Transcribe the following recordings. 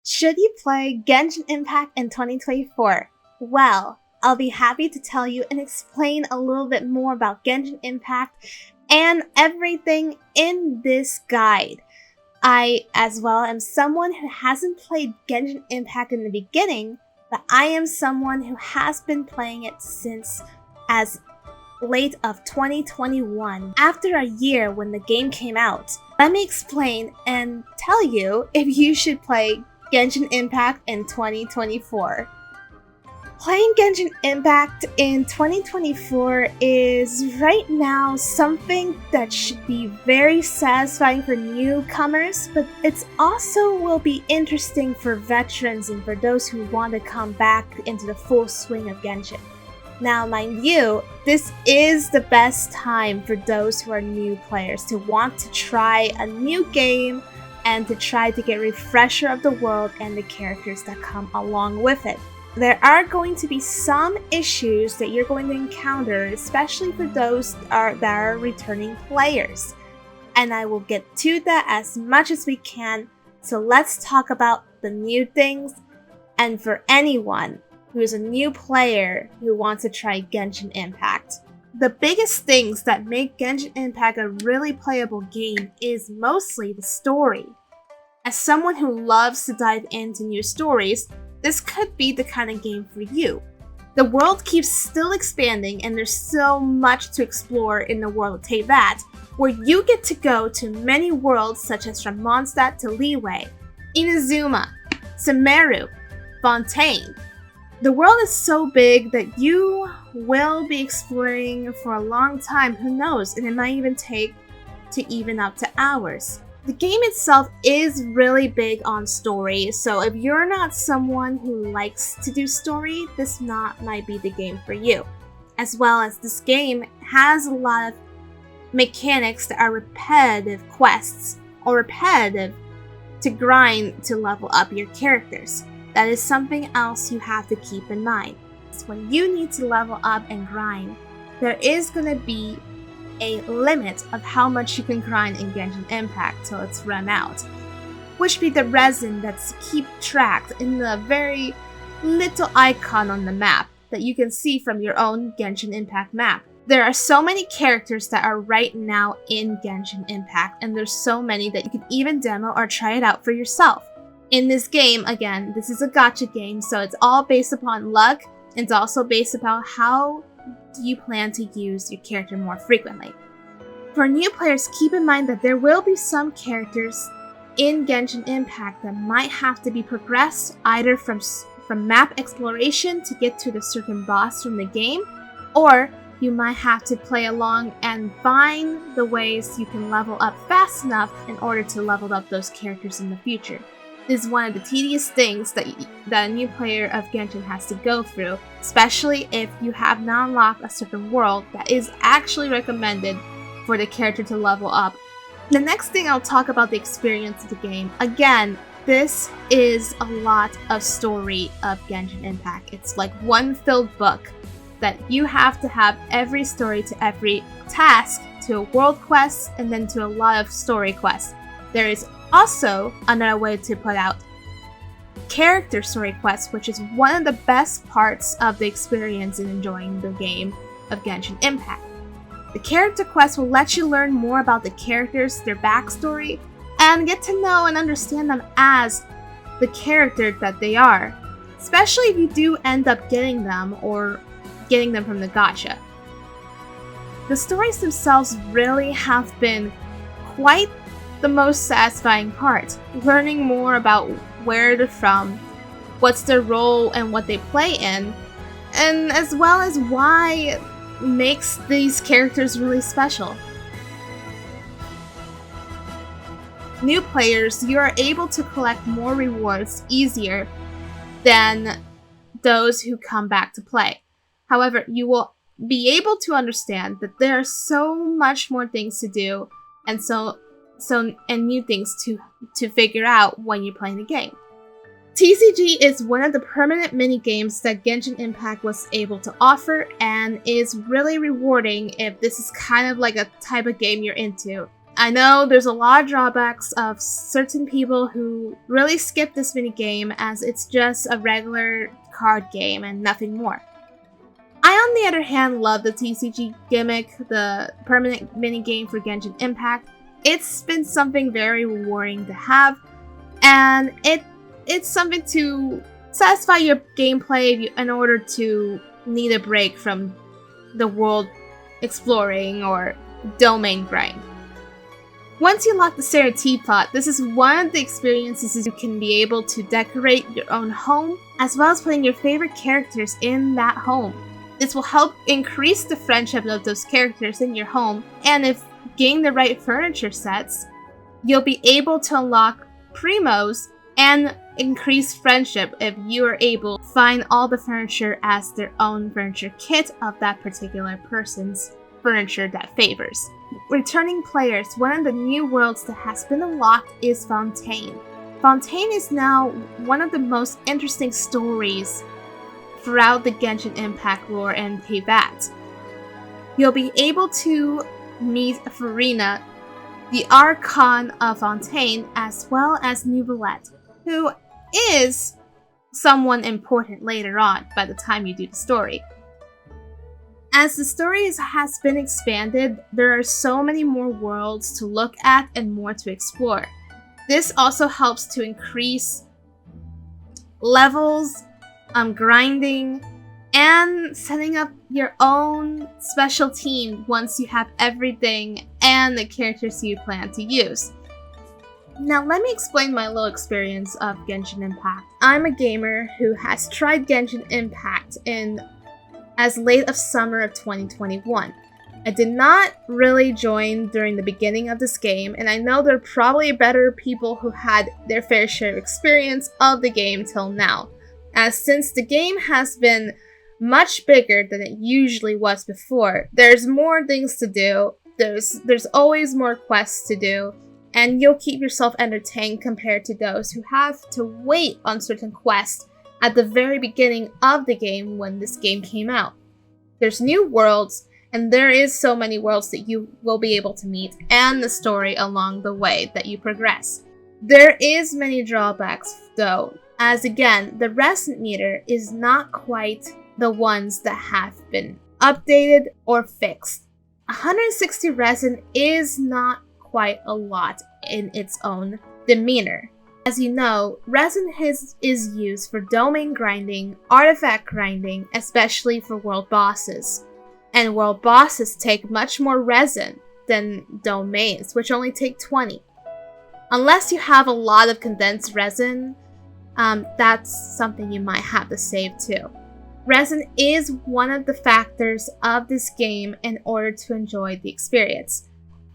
Should you play Genshin Impact in 2024? Well, I'll be happy to tell you and explain a little bit more about Genshin Impact and everything in this guide. I, as well, am someone who hasn't played Genshin Impact in the beginning, but I am someone who has been playing it since as late of 2021, after a year when the game came out. Let me explain and tell you if you should play Genshin Impact in 2024. Playing Genshin Impact in 2024 is right now something that should be very satisfying for newcomers, but it's also will be interesting for veterans and for those who want to come back into the full swing of Genshin. Now, mind you, this is the best time for those who are new players to want to try a new game and to try to get a refresher of the world and the characters that come along with it. There are going to be some issues that you're going to encounter, especially for those that are returning players. And I will get to that as much as we can, so let's talk about the new things. And for anyone who is a new player who wants to try Genshin Impact, the biggest things that make Genshin Impact a really playable game is mostly the story. As someone who loves to dive into new stories, this could be the kind of game for you. The world keeps still expanding and there's so much to explore in the world of Teyvat, where you get to go to many worlds such as from Mondstadt to Liyue, Inazuma, Sumeru, Fontaine. The world is so big that you will be exploring for a long time, who knows, and it might even take to even up to hours. The game itself is really big on story, so if you're not someone who likes to do story, this might be the game for you. As well as this game has a lot of mechanics that are repetitive quests, or repetitive to grind to level up your characters. That is something else you have to keep in mind. So when you need to level up and grind, there is going to be a limit of how much you can grind in Genshin Impact till it's run out, which be the resin that's keep tracked in the very little icon on the map that you can see from your own Genshin Impact map. There are so many characters that are right now in Genshin Impact, and there's so many that you can even demo or try it out for yourself. In this game, again, this is a gacha game, so it's all based upon luck. It's also based upon how you plan to use your character more frequently. For new players, keep in mind that there will be some characters in Genshin Impact that might have to be progressed either from map exploration to get to the certain boss from the game, or you might have to play along and find the ways you can level up fast enough in order to level up those characters in the future. This is one of the tedious things that a new player of Genshin has to go through, especially if you have not unlocked a certain world that is actually recommended for the character to level up. The next thing I'll talk about the experience of the game. Again, this is a lot of story of Genshin Impact. It's like one filled book that you have to have every story to every task, to a world quest, and then to a lot of story quests. There is also another way to put out character story quests, which is one of the best parts of the experience in enjoying the game of Genshin Impact. The character quests will let you learn more about the characters, their backstory, and get to know and understand them as the character that they are, especially if you do end up getting them or getting them from the gacha. The stories themselves really have been quite the most satisfying part, learning more about where they're from, what's their role and what they play in, and as well as why makes these characters really special. New players, you are able to collect more rewards easier than those who come back to play. However, you will be able to understand that there are so much more things to do and new things to figure out when you're playing the game. TCG is one of the permanent mini-games that Genshin Impact was able to offer and is really rewarding if this is kind of like a type of game you're into. I know there's a lot of drawbacks of certain people who really skip this minigame as it's just a regular card game and nothing more. I, on the other hand, love the TCG gimmick, the permanent minigame for Genshin Impact. It's been something very rewarding to have, and it's something to satisfy your gameplay in order to need a break from the world exploring or domain grind. Once you lock the Sarah Teapot, this is one of the experiences you can be able to decorate your own home, as well as putting your favorite characters in that home. This will help increase the friendship of those characters in your home, and if getting the right furniture sets, you'll be able to unlock primos and increase friendship if you are able to find all the furniture as their own furniture kit of that particular person's furniture that favors. Returning players, one of the new worlds that has been unlocked is Fontaine. Fontaine is now one of the most interesting stories throughout the Genshin Impact lore and Teyvat. You'll be able to meet Farina, the Archon of Fontaine, as well as Neuvillette, who is someone important later on by the time you do the story. As the story has been expanded, there are so many more worlds to look at and more to explore. This also helps to increase levels, grinding, and setting up your own special team once you have everything and the characters you plan to use. Now let me explain my little experience of Genshin Impact. I'm a gamer who has tried Genshin Impact in as late of summer of 2021. I did not really join during the beginning of this game, and I know there are probably better people who had their fair share of experience of the game till now, as since the game has been much bigger than it usually was before, there's more things to do, there's always more quests to do, and you'll keep yourself entertained compared to those who have to wait on certain quests at the very beginning of the game when this game came out. There's new worlds, and there is so many worlds that you will be able to meet, and the story along the way that you progress. There is many drawbacks though, as again, the resin meter is not quite the ones that have been updated or fixed. 160 resin is not quite a lot in its own demeanor. As you know, resin is used for domain grinding, artifact grinding, especially for world bosses. And world bosses take much more resin than domains, which only take 20. Unless you have a lot of condensed resin, that's something you might have to save too. Resin is one of the factors of this game in order to enjoy the experience.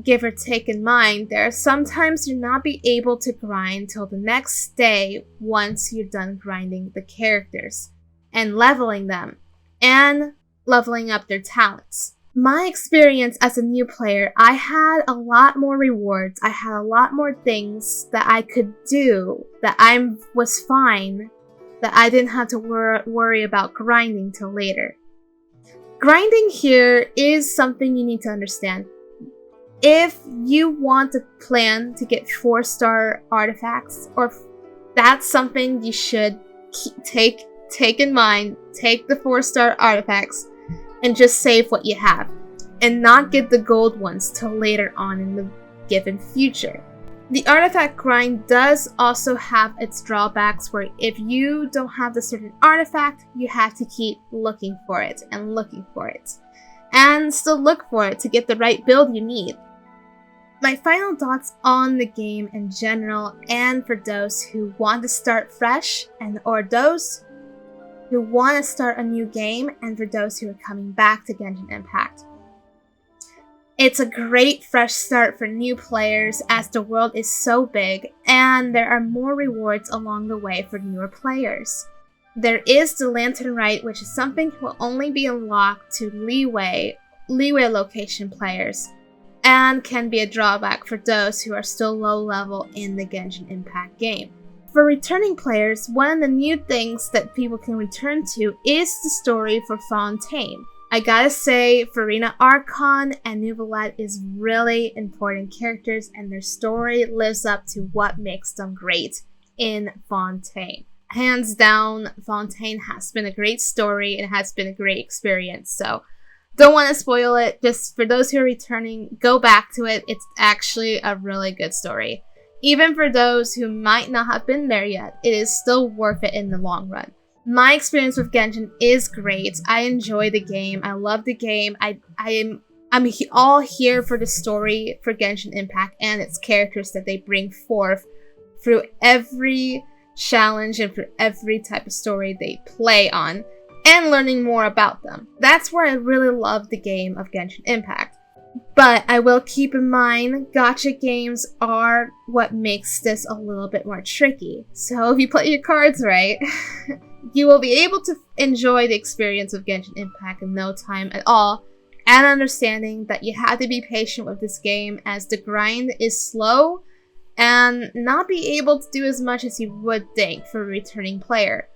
Give or take in mind, there are sometimes you'll not be able to grind till the next day once you're done grinding the characters and leveling them and leveling up their talents. My experience as a new player, I had a lot more rewards, I had a lot more things that I could do that I was fine, that I didn't have to worry about grinding till later. Grinding here is something you need to understand. If you want to plan to get 4-star artifacts, or that's something you should take in mind, take the 4-star artifacts and just save what you have, and not get the gold ones till later on in the given future. The artifact grind does also have its drawbacks where if you don't have the certain artifact, you have to keep looking for it and looking for it. And still look for it to get the right build you need. My final thoughts on the game in general, and for those who want to start fresh, or those who want to start a new game, and for those who are coming back to Genshin Impact. It's a great fresh start for new players as the world is so big, and there are more rewards along the way for newer players. There is the Lantern Rite, which is something that will only be unlocked to leeway location players, and can be a drawback for those who are still low level in the Genshin Impact game. For returning players, one of the new things that people can return to is the story for Fontaine. I gotta say, Farina Archon and Neuvillette is really important characters, and their story lives up to what makes them great in Fontaine. Hands down, Fontaine has been a great story and has been a great experience, so don't want to spoil it. Just for those who are returning, go back to it. It's actually a really good story. Even for those who might not have been there yet, it is still worth it in the long run. My experience with Genshin is great. I enjoy the game. I love the game. I'm all here for the story for Genshin Impact and its characters that they bring forth through every challenge and for every type of story they play on, and learning more about them. That's where I really love the game of Genshin Impact. But I will keep in mind, gacha games are what makes this a little bit more tricky. So if you play your cards right, you will be able to enjoy the experience of Genshin Impact in no time at all, and understanding that you have to be patient with this game as the grind is slow and not be able to do as much as you would think for a returning player.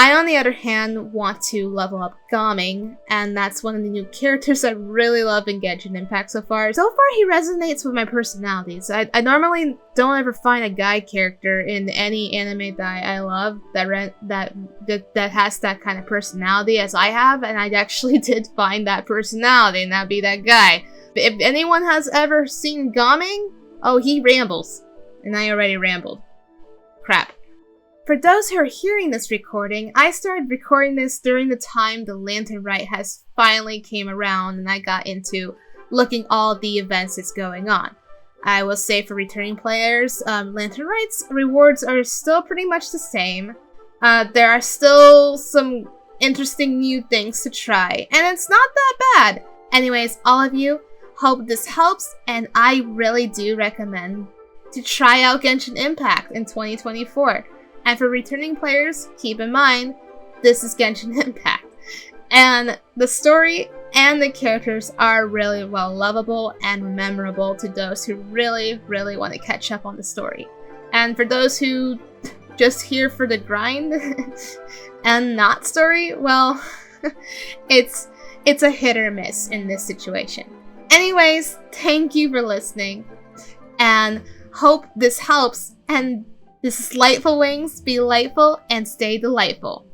I, on the other hand, want to level up Gaming, and that's one of the new characters I really love in Genshin Impact so far. So far, he resonates with my personalities. I normally don't ever find a guy character in any anime that I love that has that kind of personality as I have, and I actually did find that personality, and that'd be that guy. If anyone has ever seen Gaming, oh, he rambles. And I already rambled. Crap. For those who are hearing this recording, I started recording this during the time the Lantern Rite has finally came around and I got into looking all the events that's going on. I will say for returning players, Lantern Rite's rewards are still pretty much the same. There are still some interesting new things to try, and it's not that bad. Anyways, all of you, hope this helps, and I really do recommend to try out Genshin Impact in 2024. And for returning players, keep in mind, this is Genshin Impact. And the story and the characters are really well lovable and memorable to those who really, really want to catch up on the story. And for those who just here for the grind and not story, well, it's a hit or miss in this situation. Anyways, thank you for listening, and hope this helps, and this is Lightful Wings, be lightful and stay delightful.